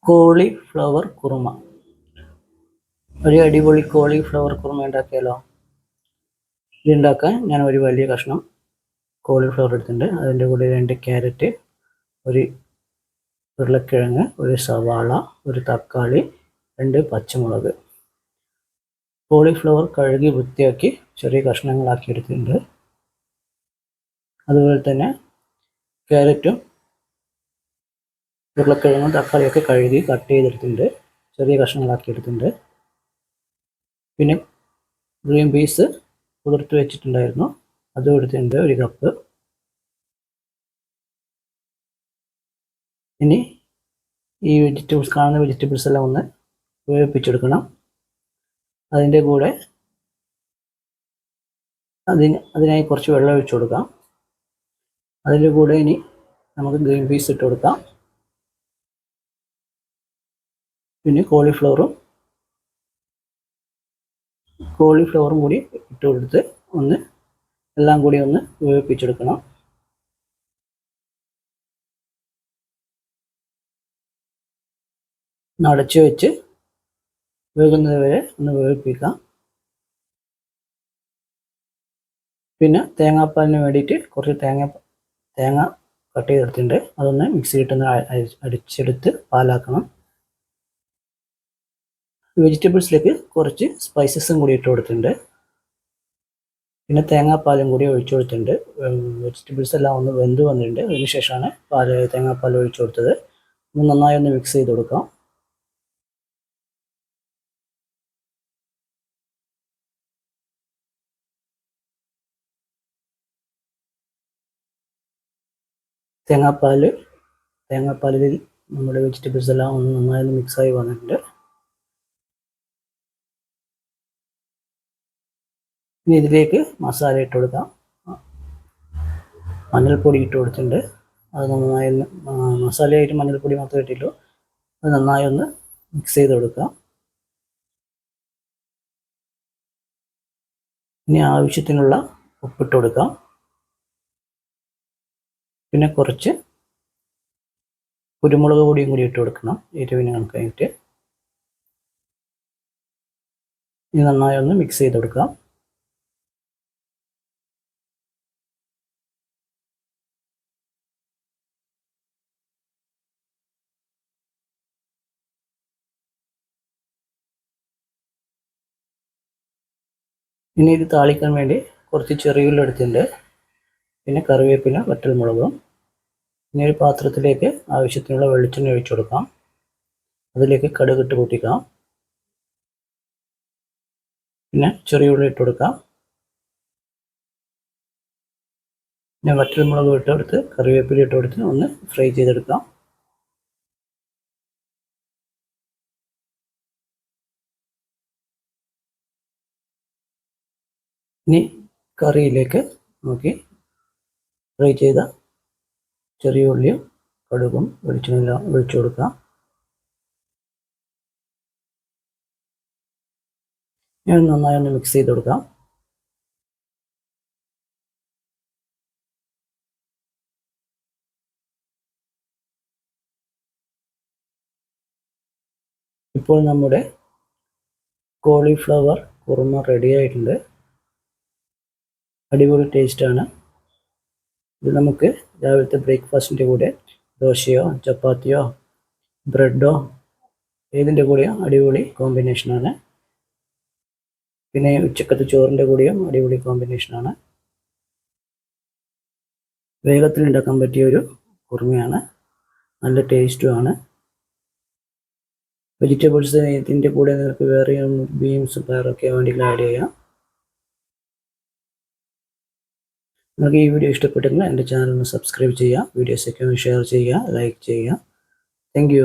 Cauliflower kurma. ഒരു അടിപൊളി cauliflower kurma ഉണ്ടാക്കിയാലോ? ഇതുണ്ടാക്കാൻ ഞാൻ ഒരു വലിയ കഷ്ണം കോളിഫ്ലവർ എടുത്തിട്ടുണ്ട്. അതിൻ്റെ കൂടെ 2 ക്യാരറ്റ്, ഒരു ഉരുളക്കിഴങ്ങ്, ഒരു സവാള, ഒരു തക്കാളി, 2 പച്ചമുളക്. കോളിഫ്ലവർ കഴുകി വൃത്തിയാക്കി ചെറിയ കഷ്ണങ്ങളാക്കി എടുത്തിട്ടുണ്ട്. അതുപോലെ തന്നെ ക്യാരറ്റും ഉരുളക്കിഴങ്ങും തക്കാളിയൊക്കെ കഴുകി കട്ട് ചെയ്തെടുത്തിട്ടുണ്ട്, ചെറിയ കഷ്ണങ്ങളാക്കി എടുത്തിട്ടുണ്ട്. പിന്നെ ഗ്രീൻ പീസ് കുതിർത്ത് വെച്ചിട്ടുണ്ടായിരുന്നു, അതും എടുത്തിട്ടുണ്ട്, 1 കപ്പ്. ഇനി ഈ കാണുന്ന വെജിറ്റബിൾസ് എല്ലാം ഒന്ന് വേവിപ്പിച്ചെടുക്കണം. അതിൻ്റെ കൂടെ അതിനായി കുറച്ച് വെള്ളം ഒഴിച്ചു കൊടുക്കാം. അതിൻ്റെ കൂടെ ഇനി നമുക്ക് ഗ്രീൻ പീസ് ഇട്ട് കൊടുക്കാം. പിന്നെ കോളിഫ്ലവറും കൂടി ഇട്ട് കൊടുത്ത് എല്ലാം കൂടി ഒന്ന് വേവിപ്പിച്ചെടുക്കണം. അടച്ചു വെച്ച് വേകുന്നത് വരെ ഒന്ന് വേവിപ്പിക്കാം. പിന്നെ തേങ്ങാപ്പാലിന് വേണ്ടിയിട്ട് കുറച്ച് തേങ്ങ കട്ട് ചെയ്തെടുത്തിട്ടുണ്ട്, അതൊന്ന് മിക്സിയിലിട്ടൊന്ന് അടിച്ചെടുത്ത് പാലാക്കണം. വെജിറ്റബിൾസിലേക്ക് കുറച്ച് സ്പൈസസും കൂടി ഇട്ട് കൊടുത്തിട്ടുണ്ട്. പിന്നെ തേങ്ങാപ്പാലും കൂടി ഒഴിച്ചു കൊടുത്തിട്ടുണ്ട്. വെജിറ്റബിൾസ് എല്ലാം ഒന്ന് വെന്ത് വന്നിട്ടുണ്ട്. അതിന് ശേഷമാണ് തേങ്ങാപ്പാൽ ഒഴിച്ചു കൊടുത്തത്. നന്നായി ഒന്ന് മിക്സ് ചെയ്ത് കൊടുക്കാം. തേങ്ങാപ്പാലിൽ നമ്മുടെ വെജിറ്റബിൾസ് എല്ലാം ഒന്ന് നന്നായി മിക്സായി വന്നിട്ടുണ്ട്. ഇനി ഇതിലേക്ക് മസാല ഇട്ട് കൊടുക്കാം. മഞ്ഞൾപ്പൊടി ഇട്ട് കൊടുത്തിട്ടുണ്ട്. അത് നന്നായി മസാലയായിട്ട് മഞ്ഞൾപ്പൊടി മാത്രമേ ഇട്ടുള്ളൂ. അത് നന്നായി ഒന്ന് മിക്സ് ചെയ്ത് കൊടുക്കാം. ഇനി ആവശ്യത്തിനുള്ള ഉപ്പിട്ട് കൊടുക്കാം. പിന്നെ കുറച്ച് കുരുമുളക് പൊടിയും കൂടി ഇട്ട് കൊടുക്കണം, എരിവിന് കണക്കായിട്ട്. ഇനി നന്നായി ഒന്ന് മിക്സ് ചെയ്ത് കൊടുക്കാം. ഇനി ഇത് താളിക്കാൻ വേണ്ടി കുറച്ച് ചെറിയുള്ളി എടുത്തിട്ടുണ്ട്, പിന്നെ കറിവേപ്പില, വറ്റൽമുളകും. ഇനി ഒരു പാത്രത്തിലേക്ക് ആവശ്യത്തിനുള്ള വെളിച്ചെണ്ണ ഒഴിച്ചു കൊടുക്കാം. അതിലേക്ക് കടുകിട്ട് പൊട്ടിക്കാം. പിന്നെ ചെറിയുള്ളി ഇട്ട് കൊടുക്കാം. പിന്നെ വറ്റൽമുളക് ഇട്ട് കൊടുത്ത് കറിവേപ്പില ഇട്ട് കൊടുത്ത് ഒന്ന് ഫ്രൈ ചെയ്തെടുക്കാം. ഇനി കറിയിലേക്ക് നോക്കി ഫ്രൈ ചെയ്ത ചെറിയ ഉള്ളിയും കടുകും വെളിച്ചെണ്ണയെല്ലാം ഒഴിച്ചു കൊടുക്കാം. ഞാൻ നന്നായി ഒന്ന് മിക്സ് ചെയ്ത് കൊടുക്കാം. ഇപ്പോൾ നമ്മുടെ കോളിഫ്ലവർ കുറുമ റെഡി ആയിട്ടുണ്ട്. അടിപൊളി ടേസ്റ്റാണ്. ഇത് നമുക്ക് രാവിലത്തെ ബ്രേക്ക്ഫാസ്റ്റിൻ്റെ കൂടെ ദോശയോ ചപ്പാത്തിയോ ബ്രെഡോ ഏതിൻ്റെ കൂടെയോ അടിപൊളി കോമ്പിനേഷനാണ്. പിന്നെ ഉച്ചക്കത്തെ ചോറിൻ്റെ കൂടെയും അടിപൊളി കോമ്പിനേഷനാണ്. വേഗത്തിൽ ഉണ്ടാക്കാൻ പറ്റിയൊരു കുറുമയാണ്, നല്ല ടേസ്റ്റുമാണ്. വെജിറ്റബിൾസ് ഇതിൻ്റെ കൂടെ നിങ്ങൾക്ക് വേറെയും ബീൻസും പയറൊക്കെ വേണമെങ്കിൽ ആഡ് ചെയ്യാം. നിങ്ങൾക്ക് ഈ വീഡിയോ ഇഷ്ടപ്പെട്ടെങ്കിൽ എൻ്റെ ചാനൽ ഒന്ന് സബ്സ്ക്രൈബ് ചെയ്യുക, വീഡിയോസൊക്കെ ഒന്ന് ഷെയർ ചെയ്യുക, ലൈക്ക് ചെയ്യുക. Thank you.